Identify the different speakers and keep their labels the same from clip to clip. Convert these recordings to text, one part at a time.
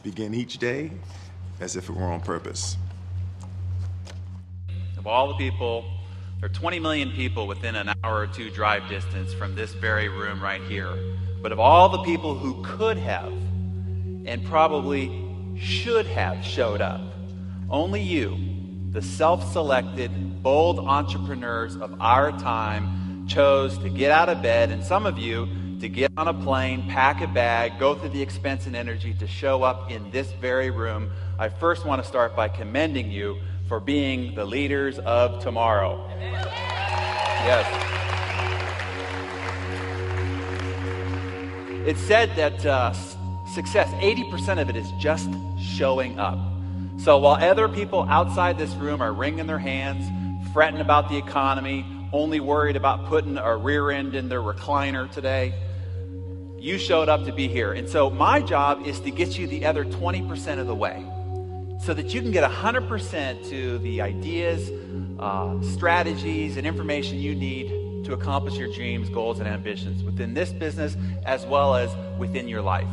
Speaker 1: begin each day as if it were on purpose.
Speaker 2: Of all the people, there are 20 million people within an hour or two drive distance from this very room right here. But of all the people who could have and probably should have showed up, only you, the self-selected, bold entrepreneurs of our time, chose to get out of bed, and some of you to get on a plane, pack a bag, go through the expense and energy to show up in this very room. I first want to start by commending you for being the leaders of tomorrow. Yes. It's said that success, 80% of it is just showing up. So while other people outside this room are wringing their hands, fretting about the economy, only worried about putting a rear end in their recliner today, you showed up to be here. And so my job is to get you the other 20% of the way so that you can get 100% to the ideas, strategies, and information you need to accomplish your dreams, goals, and ambitions within this business as well as within your life.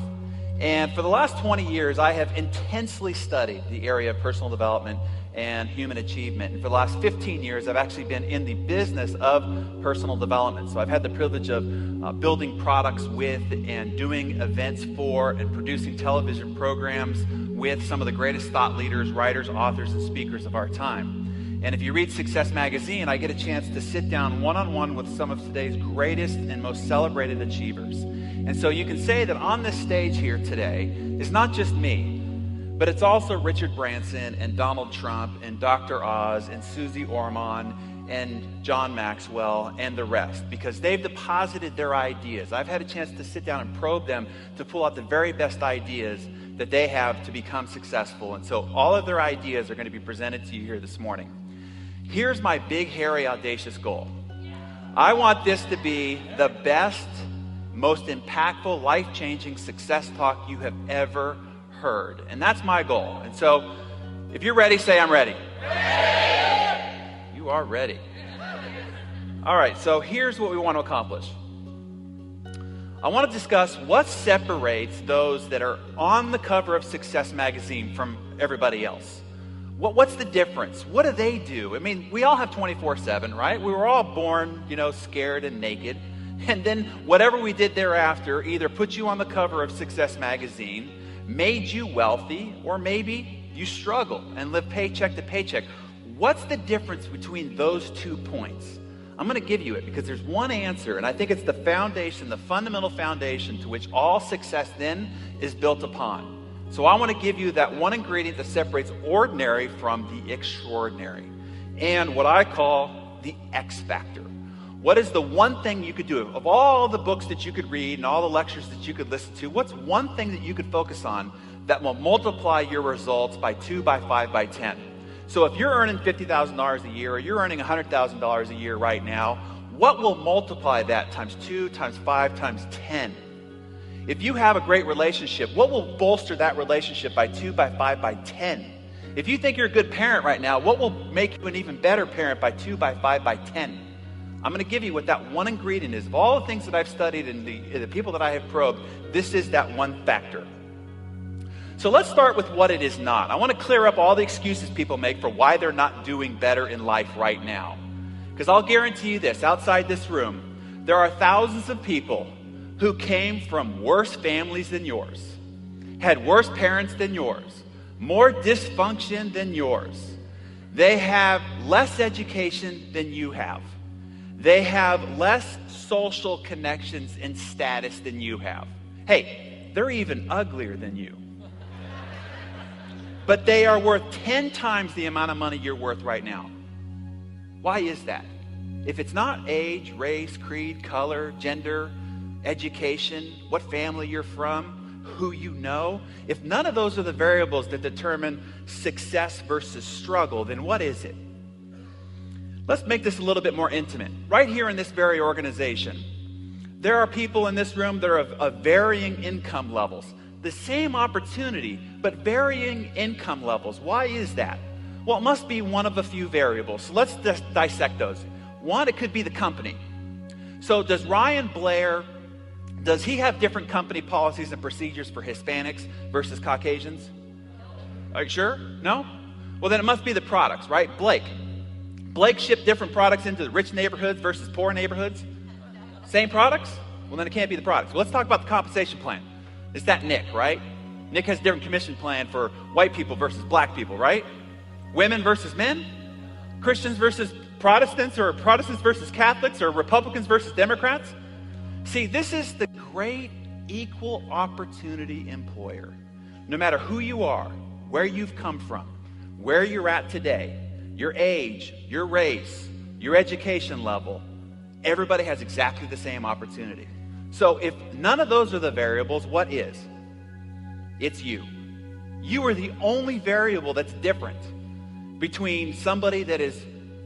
Speaker 2: And for the last 20 years, I have intensely studied the area of personal development and human achievement. And for the last 15 years, I've actually been in the business of personal development. So I've had the privilege of building products with and doing events for and producing television programs with some of the greatest thought leaders, writers, authors, and speakers of our time. And if you read Success Magazine, I get a chance to sit down one-on-one with some of today's greatest and most celebrated achievers. And so you can say that on this stage here today is not just me, but it's also Richard Branson and Donald Trump and Dr. Oz and Susie Orman and John Maxwell and the rest, because they've deposited their ideas. I've had a chance to sit down and probe them to pull out the very best ideas that they have to become successful. And so all of their ideas are going to be presented to you here this morning. Here's my big, hairy, audacious goal. I want this to be the best, most impactful, life-changing success talk you have ever heard. And that's my goal. And so if you're ready, say I'm ready. You are ready. All right, so here's what we want to accomplish. I want to discuss what separates those that are on the cover of Success Magazine from everybody else. What's the difference? What do they do? I mean, we all have 24/7, right? We were all born, scared and naked. And then whatever we did thereafter either put you on the cover of Success Magazine, made you wealthy, or maybe you struggle and live paycheck to paycheck. What's the difference between those 2 points? I'm going to give you it because there's one answer, and I think it's the foundation, the fundamental foundation to which all success then is built upon. So I want to give you that one ingredient that separates ordinary from the extraordinary, and what I call the X factor. What is the one thing you could do? Of all the books that you could read and all the lectures that you could listen to, what's one thing that you could focus on that will multiply your results by 2, by 5, by 10? So if you're earning $50,000 a year, or you're earning $100,000 a year right now, what will multiply that times 2, times 5, times 10? If you have a great relationship, what will bolster that relationship by 2, by 5, by 10? If you think you're a good parent right now, what will make you an even better parent by 2, by 5, by 10? I'm going to give you what that one ingredient is. Of all the things that I've studied and the people that I have probed, this is that one factor. So let's start with what it is not. I want to clear up all the excuses people make for why they're not doing better in life right now. Because I'll guarantee you this, outside this room, there are thousands of people who came from worse families than yours, had worse parents than yours, more dysfunction than yours. They have less education than you have. They have less social connections and status than you have. Hey, they're even uglier than you. But they are worth 10 times the amount of money you're worth right now. Why is that? If it's not age, race, creed, color, gender, education, what family you're from, who you know, if none of those are the variables that determine success versus struggle, then what is it? Let's make this a little bit more intimate. Right here in this very organization, there are people in this room that are of varying income levels. The same opportunity, but varying income levels. Why is that? Well, it must be one of a few variables. So let's dissect those. One, it could be the company. So does Ryan Blair Does he have different company policies and procedures for Hispanics versus Caucasians? Are you sure? No? Well, then it must be the products, right? Blake shipped different products into the rich neighborhoods versus poor neighborhoods. Same products? Well, then it can't be the products. Well, let's talk about the compensation plan. It's that Nick, right? Nick has a different commission plan for white people versus black people, right? Women versus men? Christians versus Protestants, or Protestants versus Catholics, or Republicans versus Democrats? See, this is the great equal opportunity employer. No matter who you are, where you've come from, where you're at today, your age, your race, your education level, everybody has exactly the same opportunity. So if none of those are the variables, what is? It's you. You are the only variable that's different between somebody that is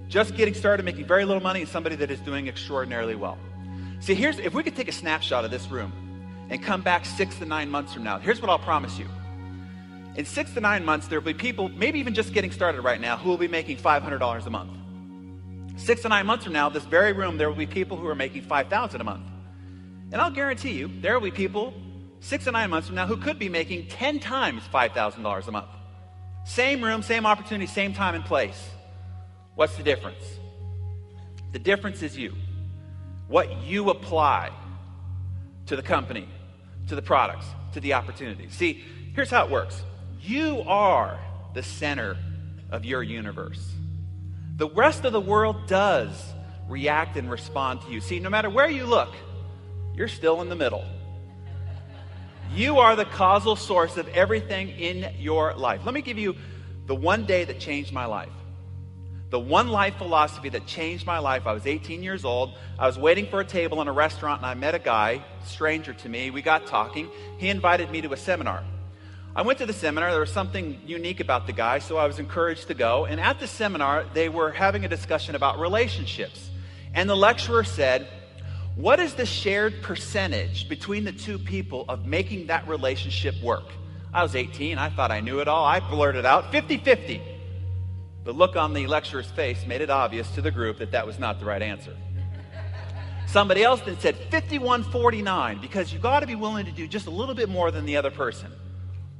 Speaker 2: just getting started making very little money and somebody that is doing extraordinarily well. See, if we could take a snapshot of this room and come back 6 to 9 months from now, here's what I'll promise you. In 6 to 9 months, there will be people, maybe even just getting started right now, who will be making $500 a month. 6 to 9 months from now, this very room, there will be people who are making $5,000 a month. And I'll guarantee you, there will be people 6 to 9 months from now who could be making 10 times $5,000 a month. Same room, same opportunity, same time and place. What's the difference? The difference is you. What you apply to the company, to the products, to the opportunities. See, here's how it works. You are the center of your universe. The rest of the world does react and respond to you. See, no matter where you look, you're still in the middle. You are the causal source of everything in your life. Let me give you the one day that changed my life. The one life philosophy that changed my life. I was 18 years old. I was waiting for a table in a restaurant, and I met a guy, stranger to me. We got talking. He invited me to a seminar. I went to the seminar. There was something unique about the guy, so I was encouraged to go. And at the seminar, they were having a discussion about relationships. And the lecturer said, what is the shared percentage between the two people of making that relationship work? I was 18. I thought I knew it all. I blurted out 50-50. The look on the lecturer's face made it obvious to the group that that was not the right answer. Somebody else then said 51-49, because you got to be willing to do just a little bit more than the other person.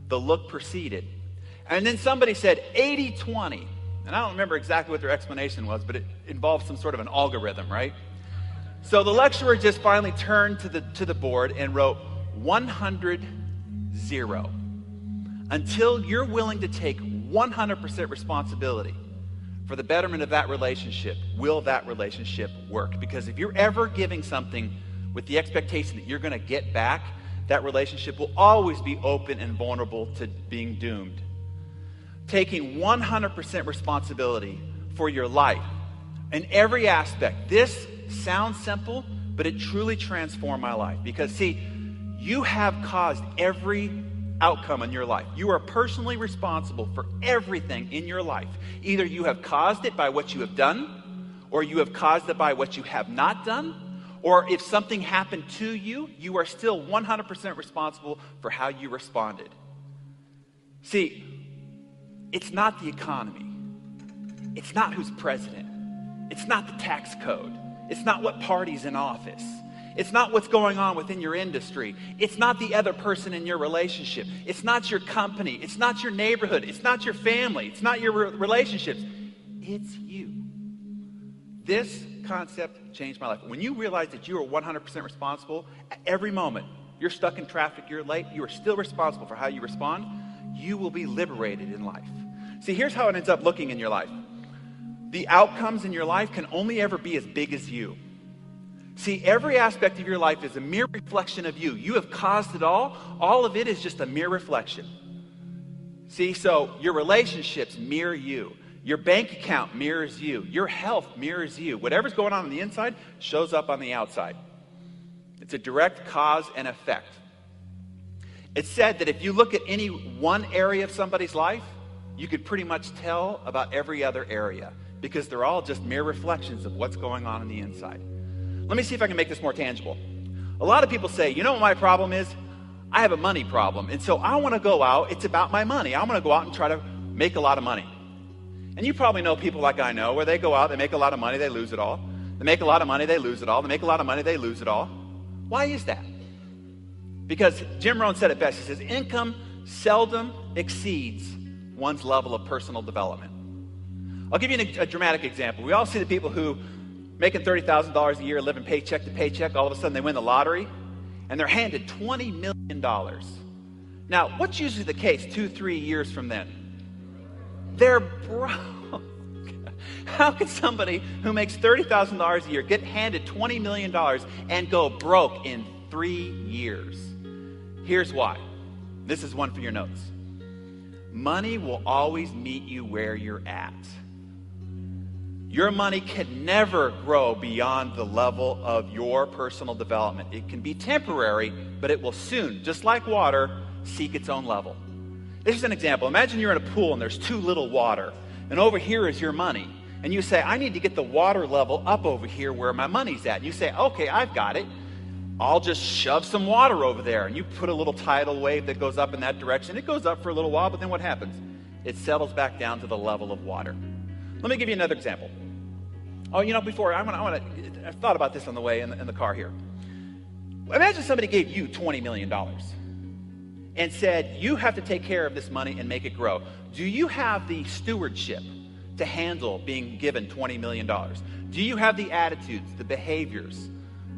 Speaker 2: The look proceeded. And then somebody said 80-20. And I don't remember exactly what their explanation was, but it involved some sort of an algorithm, right? So the lecturer just finally turned to the board and wrote 100-0. Until you're willing to take 100% responsibility for the betterment of that relationship, will that relationship work? Because if you're ever giving something with the expectation that you're going to get back, that relationship will always be open and vulnerable to being doomed. Taking 100% responsibility for your life in every aspect. This sounds simple, but it truly transformed my life. Because see, you have caused every outcome in your life. You are personally responsible for everything in your life. Either you have caused it by what you have done, or you have caused it by what you have not done, or if something happened to you, you are still 100% responsible for how you responded. See, it's not the economy. It's not who's president. It's not the tax code. It's not what party's in office. It's not what's going on within your industry. It's not the other person in your relationship. It's not your company. It's not your neighborhood. It's not your family. It's not your relationships. It's you. This concept changed my life. When you realize that you are 100% responsible at every moment, you're stuck in traffic, you're late, you are still responsible for how you respond, you will be liberated in life. See, here's how it ends up looking in your life. The outcomes in your life can only ever be as big as you. See, every aspect of your life is a mere reflection of you. You have caused it all. All of it is just a mere reflection. See, so your relationships mirror you. Your bank account mirrors you. Your health mirrors you. Whatever's going on the inside shows up on the outside. It's a direct cause and effect. It's said that if you look at any one area of somebody's life, you could pretty much tell about every other area, because they're all just mere reflections of what's going on the inside. Let me see if I can make this more tangible. A lot of people say, you know what my problem is? I have a money problem. And so I want to go out. It's about my money. I want to go out and try to make a lot of money. And you probably know people like I know, where they go out, they make a lot of money, they lose it all. They make a lot of money, they lose it all. They make a lot of money, they lose it all. Why is that? Because Jim Rohn said it best. He says, income seldom exceeds one's level of personal development. I'll give you a dramatic example. We all see the people who making $30,000 a year, living paycheck to paycheck, all of a sudden they win the lottery, and they're handed $20 million. Now, what's usually the case 2-3 years from then? They're broke. How can somebody who makes $30,000 a year get handed $20 million and go broke in 3 years? Here's why. This is one for your notes. Money will always meet you where you're at. Your money can never grow beyond the level of your personal development. It can be temporary, but it will soon, just like water, seek its own level. This is an example. Imagine you're in a pool and there's too little water, and over here is your money. And you say, I need to get the water level up over here where my money's at. And you say, okay, I've got it. I'll just shove some water over there. And you put a little tidal wave that goes up in that direction. It goes up for a little while, but then what happens? It settles back down to the level of water. Let me give you another example. Oh, before, I thought about this on the way in the car here. Imagine somebody gave you $20 million and said, you have to take care of this money and make it grow. Do you have the stewardship to handle being given $20 million? Do you have the attitudes, the behaviors,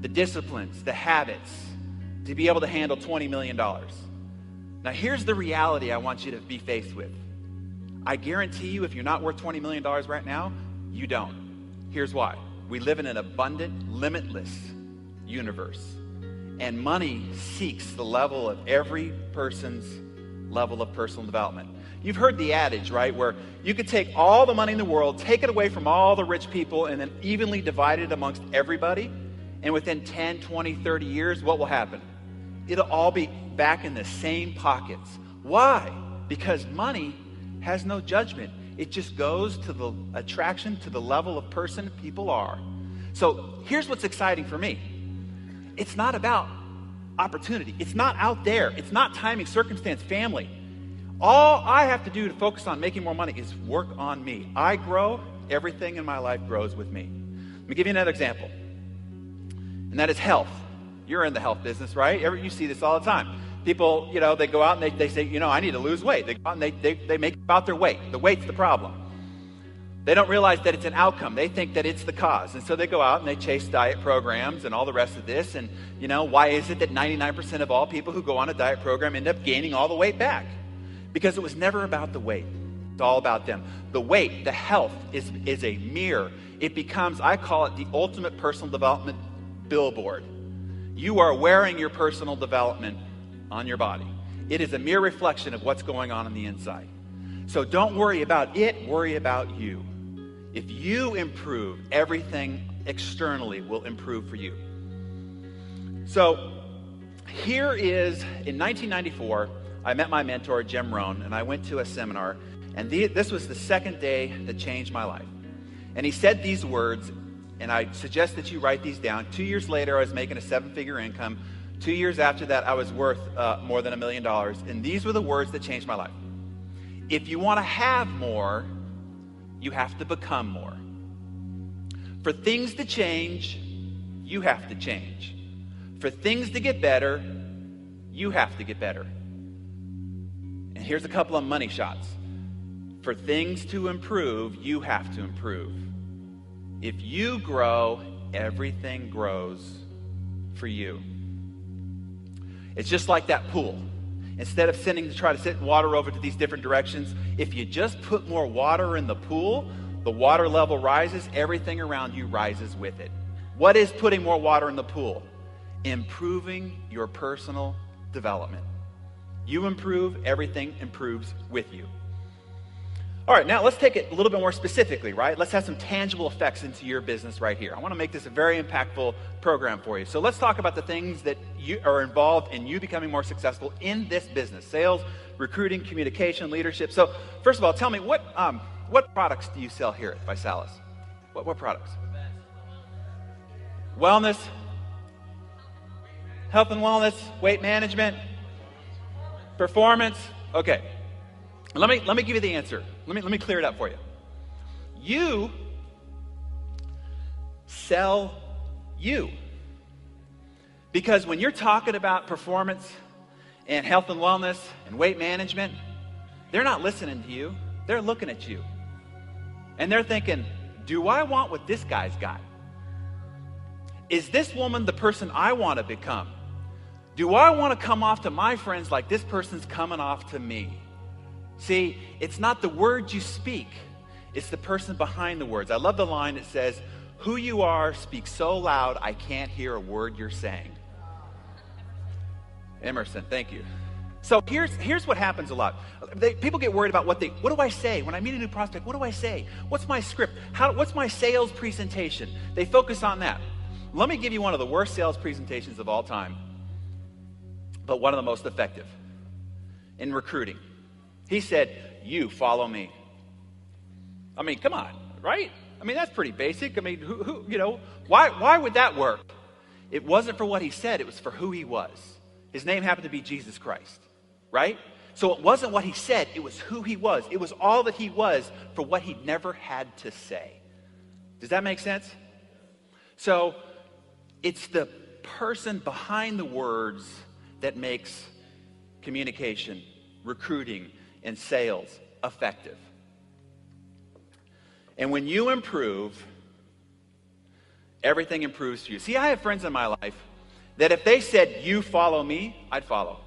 Speaker 2: the disciplines, the habits to be able to handle $20 million? Now, here's the reality I want you to be faced with. I guarantee you, if you're not worth $20 million right now, you don't. Here's why. We live in an abundant, limitless universe. And money seeks the level of every person's level of personal development. You've heard the adage, right, where you could take all the money in the world, take it away from all the rich people, and then evenly divide it amongst everybody. And within 10, 20, 30 years, what will happen? It'll all be back in the same pockets. Why? Because money has no judgment. It just goes to the attraction, to the level of person people are. So here's what's exciting for me. It's not about opportunity. It's not out there. It's not timing, circumstance, family. All I have to do to focus on making more money is work on me. I grow, everything in my life grows with me. Let me give you another example. And that is health. You're in the health business, right? You see this all the time. People, they go out and they say, I need to lose weight. They go out and they make it about their weight. The weight's the problem. They don't realize that it's an outcome. They think that it's the cause. And so they go out and they chase diet programs and all the rest of this. And, why is it that 99% of all people who go on a diet program end up gaining all the weight back? Because it was never about the weight. It's all about them. The weight, the health is a mirror. It becomes, I call it the ultimate personal development billboard. You are wearing your personal development on your body. It is a mere reflection of what's going on the inside. So don't worry about it, worry about you. If you improve, everything externally will improve for you. So here is, in 1994, I met my mentor, Jim Rohn, and I went to a seminar, and this was the second day that changed my life. And he said these words, and I suggest that you write these down. 2 years later, I was making a 7-figure income. 2 years after that, I was worth more than $1 million. And these were the words that changed my life. If you want to have more, you have to become more. For things to change, you have to change. For things to get better, you have to get better. And here's a couple of money shots. For things to improve, you have to improve. If you grow, everything grows for you. It's just like that pool. Instead of sending to try to send water over to these different directions, if you just put more water in the pool, the water level rises, everything around you rises with it. What is putting more water in the pool? Improving your personal development. You improve, everything improves with you. All right, now let's take it a little bit more specifically, right? Let's have some tangible effects into your business right here. I want to make this a very impactful program for you. So let's talk about the things that you are involved in you becoming more successful in this business: sales, recruiting, communication, leadership. So first of all, tell me, what products do you sell here at Visalis? What products? Wellness, health and wellness, weight management, performance. Okay. Let me give you the answer. Let me clear it up for you. You sell you. Because when you're talking about performance and health and wellness and weight management, they're not listening to you. They're looking at you. And they're thinking, do I want what this guy's got? Is this woman the person I want to become? Do I want to come off to my friends like this person's coming off to me? See, it's not the words you speak. It's the person behind the words. I love the line that says, who you are speaks so loud I can't hear a word you're saying. Emerson, thank you. So here's what happens a lot. People get worried about what do I say? When I meet a new prospect, what do I say? What's my script? What's my sales presentation? They focus on that. Let me give you one of the worst sales presentations of all time, but one of the most effective in recruiting. He said, you follow me. I mean, come on, right? I mean, that's pretty basic. I mean, why would that work? It wasn't for what he said. It was for who he was. His name happened to be Jesus Christ, right? So it wasn't what he said. It was who he was. It was all that he was for what he'd never had to say. Does that make sense? So it's the person behind the words that makes communication, recruiting, and sales effective. And when you improve, everything improves for you. See, I have friends in my life that if they said, you follow me, I'd follow.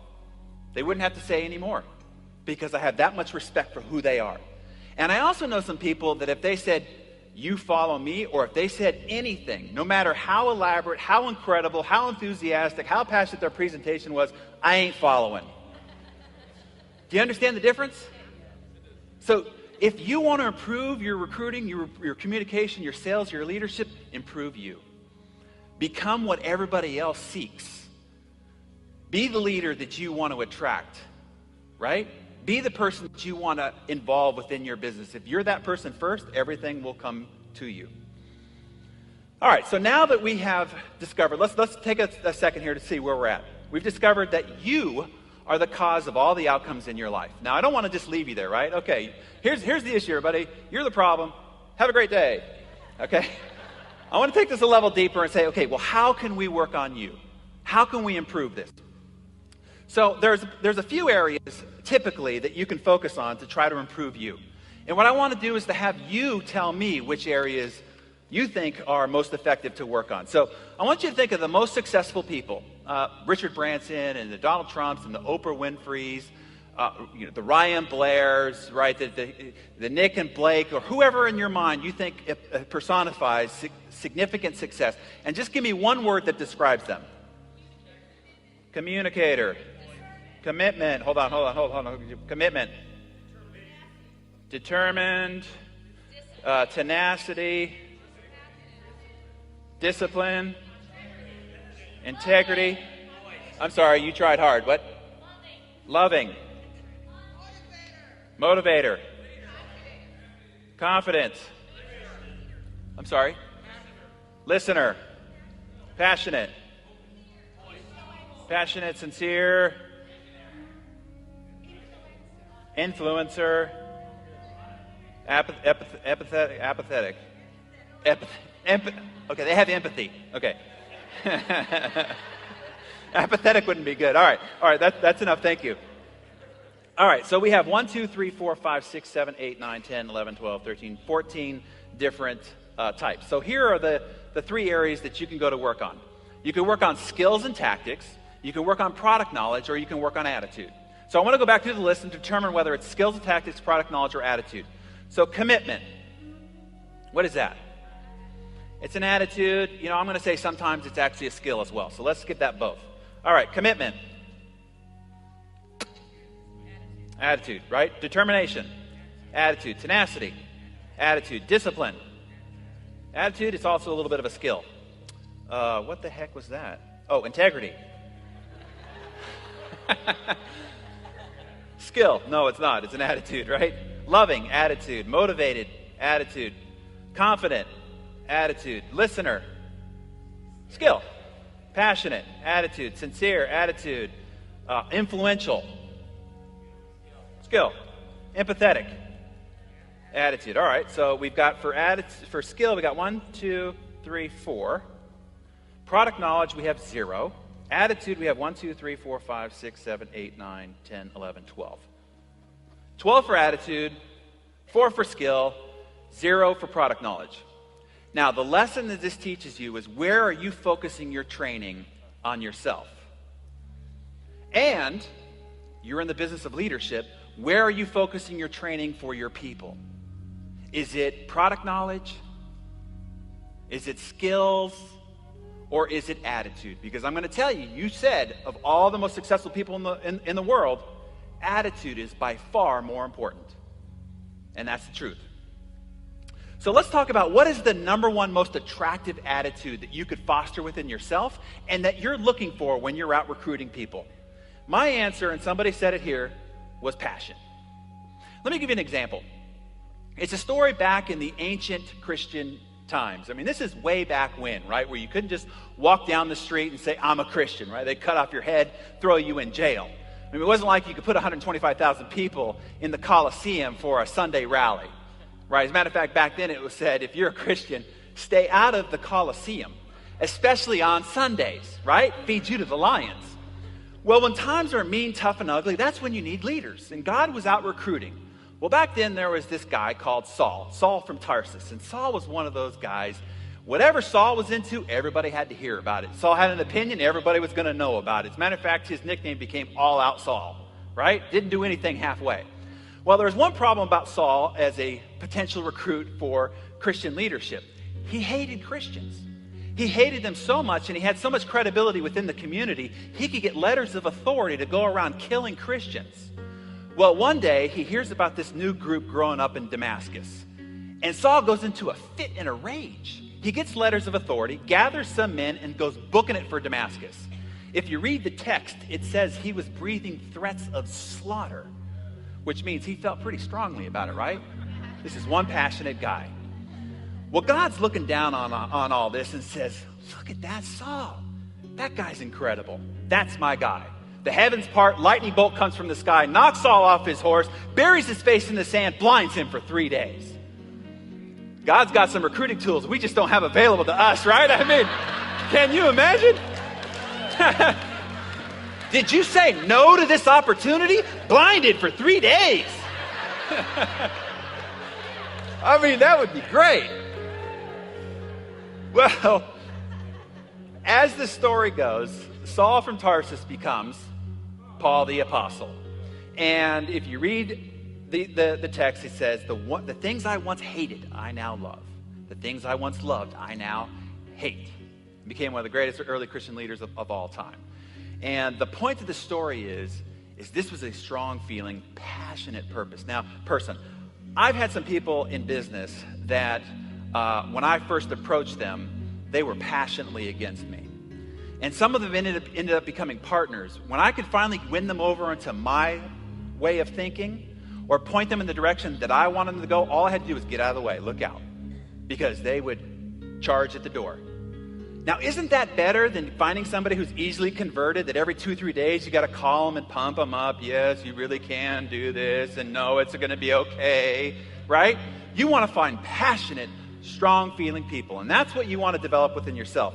Speaker 2: They wouldn't have to say any more because I have that much respect for who they are. And I also know some people that if they said, you follow me, or if they said anything, no matter how elaborate, how incredible, how enthusiastic, how passionate their presentation was, I ain't following. Do you understand the difference? So if you want to improve your recruiting, your communication, your sales, your leadership, improve you. Become what everybody else seeks. Be the leader that you want to attract, right? Be the person that you want to involve within your business. If you're that person first, everything will come to you. All right, so now that we have discovered, let's take a second here to see where we're at. We've discovered that you are the cause of all the outcomes in your life. Now, I don't want to just leave you there, right? Okay, here's the issue, everybody. You're the problem. Have a great day, okay? I want to take this a level deeper and say, okay, well, how can we work on you? How can we improve this? So there's a few areas typically that you can focus on to try to improve you. And what I want to do is to have you tell me which areas you think are most effective to work on. So I want you to think of the most successful people, Richard Branson and the Donald Trumps and the Oprah Winfreys, the Ryan Blairs, right? The Nick and Blake, or whoever in your mind you think personifies significant success. And just give me one word that describes them. Communicator. Commitment. Hold on. Commitment. Determined. Tenacity. Discipline. Integrity. I'm sorry, you tried hard. What? Loving. Motivator. Confidence. I'm sorry. Listener. Passionate. Passionate, sincere. Influencer. Apathetic. Okay, they have empathy. Okay. Apathetic wouldn't be good. All right, that's enough. Thank you. All right, so we have 1, 2, 3, 4, 5, 6, 7, 8, 9, 10, 11, 12, 13, 14 different types. So here are the three areas that you can go to work on. You can work on skills and tactics, you can work on product knowledge, or you can work on attitude. So I want to go back through the list and determine whether it's skills and tactics, product knowledge, or attitude. So commitment. What is that? It's an attitude. I'm going to say sometimes it's actually a skill as well. So let's skip that both. All right, commitment. Attitude, right? Determination. Attitude. Tenacity. Attitude. Discipline. Attitude is also a little bit of a skill. What the heck was that? Oh, integrity. Skill. No, it's not. It's an attitude, right? Loving. Attitude. Motivated. Attitude. Confident. Attitude. Listener. Skill. Passionate. Attitude. Sincere. Attitude. Influential. Skill. Empathetic. Attitude. All right, so we've got for skill, we got 1, 2, 3, 4. Product knowledge, we have 0. Attitude, we have 1, 2, 3, 4, 5, 6, 7, 8, 9, 10, 11, 12. 12 for attitude, 4 for skill, 0 for product knowledge. Now, the lesson that this teaches you is where are you focusing your training on yourself? And you're in the business of leadership. Where are you focusing your training for your people? Is it product knowledge? Is it skills? Or is it attitude? Because I'm going to tell you, you said of all the most successful people in the world, attitude is by far more important. And that's the truth. So let's talk about what is the number one most attractive attitude that you could foster within yourself and that you're looking for when you're out recruiting people. My answer, and somebody said it here, was passion. Let me give you an example. It's a story back in the ancient Christian times. I mean, this is way back when, right? Where you couldn't just walk down the street and say, I'm a Christian, right? They'd cut off your head, throw you in jail. I mean, it wasn't like you could put 125,000 people in the Colosseum for a Sunday rally, right? As a matter of fact, back then it was said, if you're a Christian, stay out of the Colosseum, especially on Sundays, right? Feed you to the lions. Well, when times are mean, tough, and ugly, that's when you need leaders. And God was out recruiting. Well, back then there was this guy called Saul from Tarsus. And Saul was one of those guys, whatever Saul was into, everybody had to hear about it. Saul had an opinion, everybody was going to know about it. As a matter of fact, his nickname became All Out Saul, right? Didn't do anything halfway. Well, there was one problem about Saul as a potential recruit for Christian leadership. He hated Christians. He hated them so much, and he had so much credibility within the community, he could get letters of authority to go around killing Christians. Well, one day, he hears about this new group growing up in Damascus. And Saul goes into a fit and a rage. He gets letters of authority, gathers some men, and goes booking it for Damascus. If you read the text, it says he was breathing threats of slaughter, which means he felt pretty strongly about it, right? This is one passionate guy. Well, God's looking down on all this and says, look at that Saul. That guy's incredible. That's my guy. The heavens part, lightning bolt comes from the sky, knocks Saul off his horse, buries his face in the sand, blinds him for 3 days. God's got some recruiting tools we just don't have available to us, right? I mean, can you imagine? Did you say no to this opportunity? Blinded for 3 days. I mean, that would be great. Well, as the story goes, Saul from Tarsus becomes Paul the Apostle. And if you read the text, it says, the things I once hated, I now love. The things I once loved, I now hate. He became one of the greatest early Christian leaders of all time. And the point of the story is this was a strong feeling, passionate person. I've had some people in business that when I first approached them, they were passionately against me. And some of them ended up becoming partners. When I could finally win them over into my way of thinking or point them in the direction that I wanted them to go, all I had to do was get out of the way, look out, because they would charge at the door. Now, isn't that better than finding somebody who's easily converted, that every 2-3 days you got to call them and pump them up? Yes, you really can do this, and no, it's going to be okay, right? You want to find passionate, strong-feeling people, and that's what you want to develop within yourself.